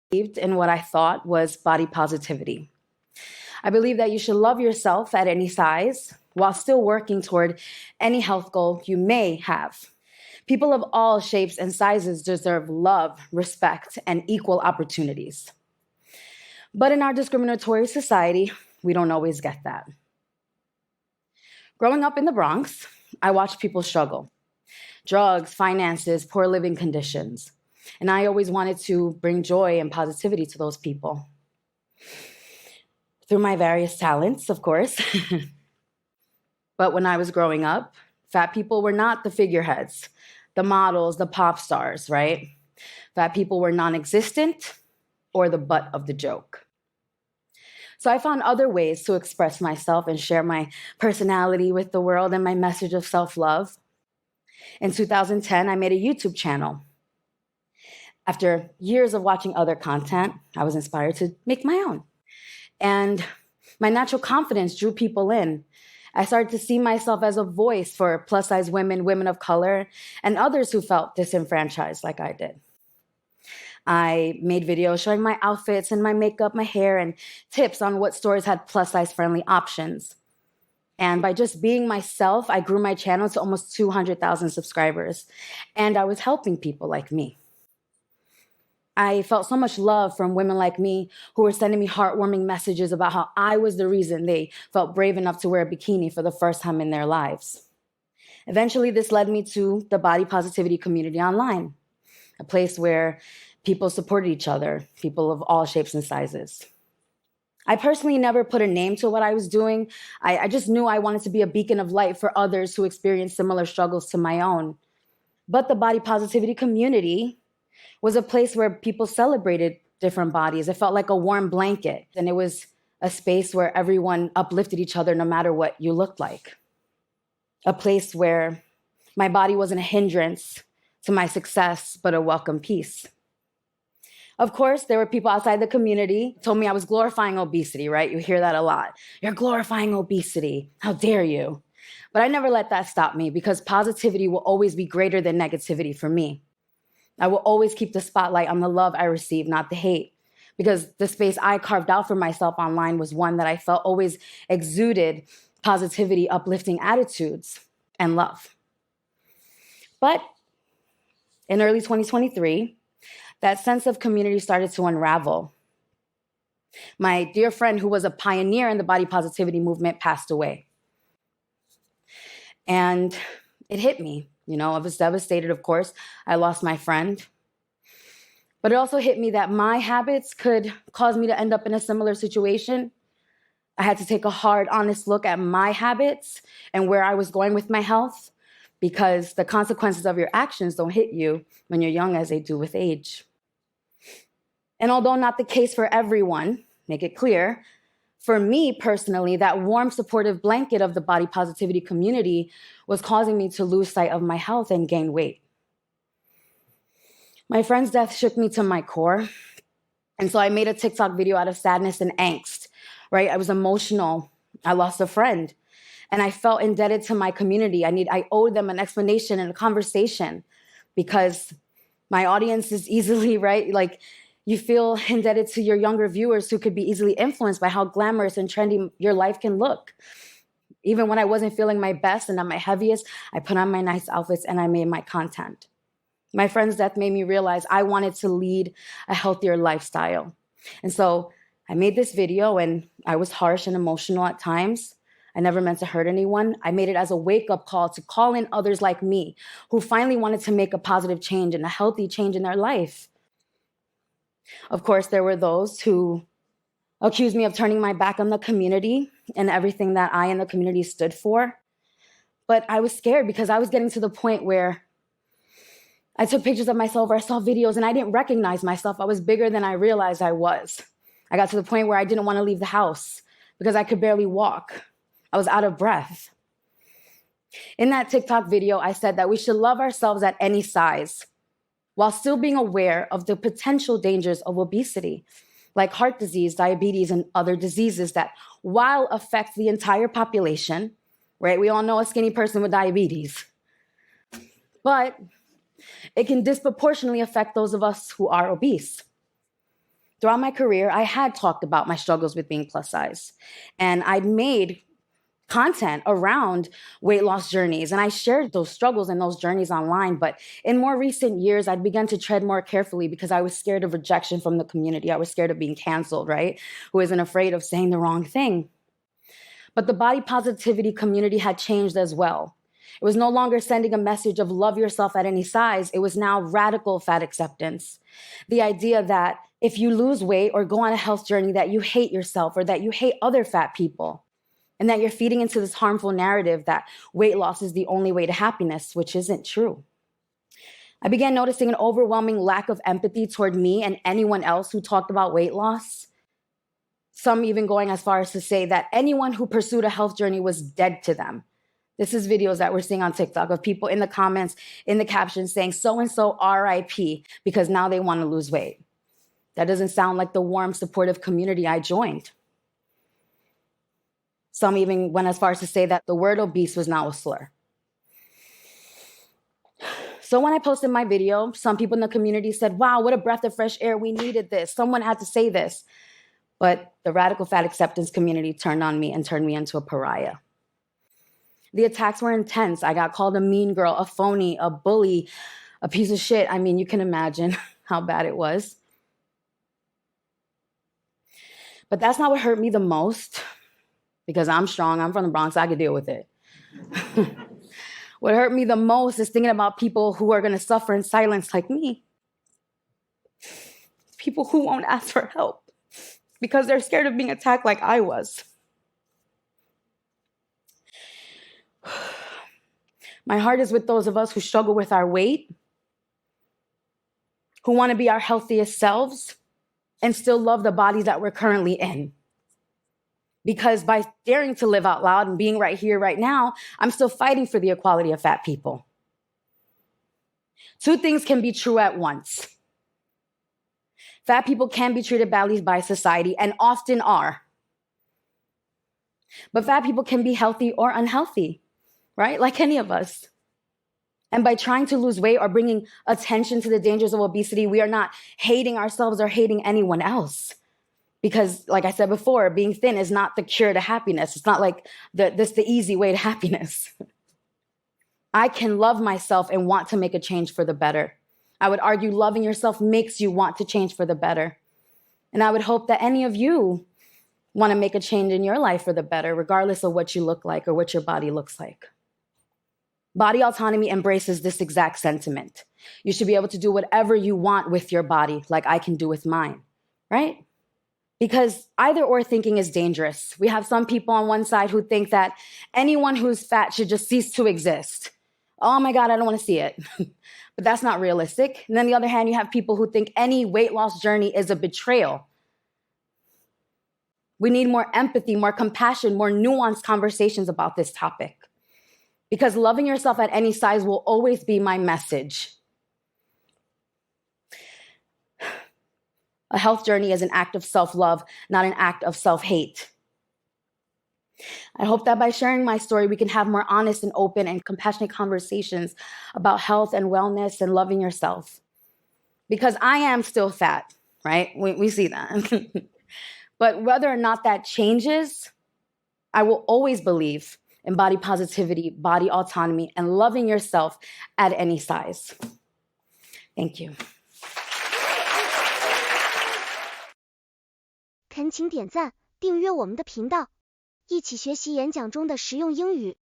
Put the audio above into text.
believed in what I thought was body positivity. I believe that you should love yourself at any size while still working toward any health goal you may have. People of all shapes and sizes deserve love, respect, and equal opportunities. But in our discriminatory society, we don't always get that. Growing up in the Bronx, I watched people struggle. Drugs, finances, poor living conditions. And I always wanted to bring joy and positivity to those people. Through my various talents, of course. But when I was growing up, fat people were not the figureheads, the models, the pop stars, right? Fat people were non-existent or the butt of the joke. So I found other ways to express myself and share my personality with the world and my message of self-love. In 2010, I made a YouTube channel. After years of watching other content, I was inspired to make my own. And my natural confidence drew people in. I started to see myself as a voice for plus-size women, women of color, and others who felt disenfranchised like I did. I made videos showing my outfits and my makeup, my hair, and tips on what stores had plus-size friendly options. And by just being myself, I grew my channel to almost 200,000 subscribers. And I was helping people like me. I felt so much love from women like me who were sending me heartwarming messages about how I was the reason they felt brave enough to wear a bikini for the first time in their lives. Eventually, this led me to the body positivity community online, a place where people supported each other, people of all shapes and sizes. I personally never put a name to what I was doing. I just knew I wanted to be a beacon of light for others who experienced similar struggles to my own. But the body positivity community was a place where people celebrated different bodies. It felt like a warm blanket, and it was a space where everyone uplifted each other no matter what you looked like. A place where my body wasn't a hindrance to my success, but a welcome piece. Of course, there were people outside the community who told me I was glorifying obesity, right? You hear that a lot. You're glorifying obesity. How dare you? But I never let that stop me because positivity will always be greater than negativity for me. I will always keep the spotlight on the love I receive, not the hate, because the space I carved out for myself online was one that I felt always exuded positivity, uplifting attitudes, and love. But in early 2023, that sense of community started to unravel. My dear friend, who was a pioneer in the body positivity movement, passed away. And it hit me. I was devastated, of course. I lost my friend. But it also hit me that my habits could cause me to end up in a similar situation. I had to take a hard, honest look at my habits and where I was going with my health, because the consequences of your actions don't hit you when you're young as they do with age. And although not the case for everyone, make it clear, for me personally, that warm, supportive blanket of the body positivity community was causing me to lose sight of my health and gain weight. My friend's death shook me to my core. And so I made a TikTok video out of sadness and angst, right? I was emotional. I lost a friend. And I felt indebted to my community. I owed them an explanation and a conversation, because my audience is easily, right? Like, you feel indebted to your younger viewers who could be easily influenced by how glamorous and trendy your life can look. Even when I wasn't feeling my best and at my heaviest, I put on my nice outfits and I made my content. My friend's death made me realize I wanted to lead a healthier lifestyle. And so I made this video, and I was harsh and emotional at times. I never meant to hurt anyone. I made it as a wake-up call to call in others like me who finally wanted to make a positive change and a healthy change in their life. Of course, there were those who accused me of turning my back on the community and everything that I and the community stood for. But I was scared because I was getting to the point where I took pictures of myself, or I saw videos, and I didn't recognize myself. I was bigger than I realized I was. I got to the point where I didn't want to leave the house because I could barely walk. I was out of breath. In that TikTok video, I said that we should love ourselves at any size, while still being aware of the potential dangers of obesity, like heart disease, diabetes, and other diseases that, while affect the entire population, right? We all know a skinny person with diabetes, but it can disproportionately affect those of us who are obese. Throughout my career, I had talked about my struggles with being plus size, and I'd made content around weight loss journeys, and I shared those struggles and those journeys online. But in more recent years, I'd begun to tread more carefully because I was scared of rejection from the community. I was scared of being canceled, right? Who isn't afraid of saying the wrong thing? But the body positivity community had changed as well. It was no longer sending a message of love yourself at any size. It was now radical fat acceptance. The idea that if you lose weight or go on a health journey, that you hate yourself or that you hate other fat people, and that you're feeding into this harmful narrative that weight loss is the only way to happiness, which isn't true. I began noticing an overwhelming lack of empathy toward me and anyone else who talked about weight loss. Some even going as far as to say that anyone who pursued a health journey was dead to them. This is videos that we're seeing on TikTok of people in the comments, in the captions saying, so-and-so RIP, because now they want to lose weight. That doesn't sound like the warm, supportive community I joined. Some even went as far as to say that the word obese was now a slur. So when I posted my video, some people in the community said, wow, what a breath of fresh air. We needed this. Someone had to say this. But the radical fat acceptance community turned on me and turned me into a pariah. The attacks were intense. I got called a mean girl, a phony, a bully, a piece of shit. I mean, you can imagine how bad it was. But that's not what hurt me the most, because I'm strong. I'm from the Bronx. I could deal with it. What hurt me the most is thinking about people who are going to suffer in silence like me. People who won't ask for help because they're scared of being attacked like I was. My heart is with those of us who struggle with our weight, who want to be our healthiest selves, and still love the bodies that we're currently in. Because by daring to live out loud and being right here, right now, I'm still fighting for the equality of fat people. Two things can be true at once. Fat people can be treated badly by society and often are. But fat people can be healthy or unhealthy, right? Like any of us. And by trying to lose weight or bringing attention to the dangers of obesity, we are not hating ourselves or hating anyone else. Because, like I said before, being thin is not the cure to happiness. It's not like the easy way to happiness. I can love myself and want to make a change for the better. I would argue loving yourself makes you want to change for the better. And I would hope that any of you want to make a change in your life for the better, regardless of what you look like or what your body looks like. Body autonomy embraces this exact sentiment. You should be able to do whatever you want with your body, like I can do with mine, right? Because either or thinking is dangerous. We have some people on one side who think that anyone who's fat should just cease to exist. Oh my God, I don't want to see it. But that's not realistic. And then on the other hand, you have people who think any weight loss journey is a betrayal. We need more empathy, more compassion, more nuanced conversations about this topic. Because loving yourself at any size will always be my message. A health journey is an act of self-love, not an act of self-hate. I hope that by sharing my story, we can have more honest and open and compassionate conversations about health and wellness and loving yourself. Because I am still fat, right? We see that. But whether or not that changes, I will always believe in body positivity, body autonomy, and loving yourself at any size. Thank you. 恳请点赞，订阅我们的频道，一起学习演讲中的实用英语。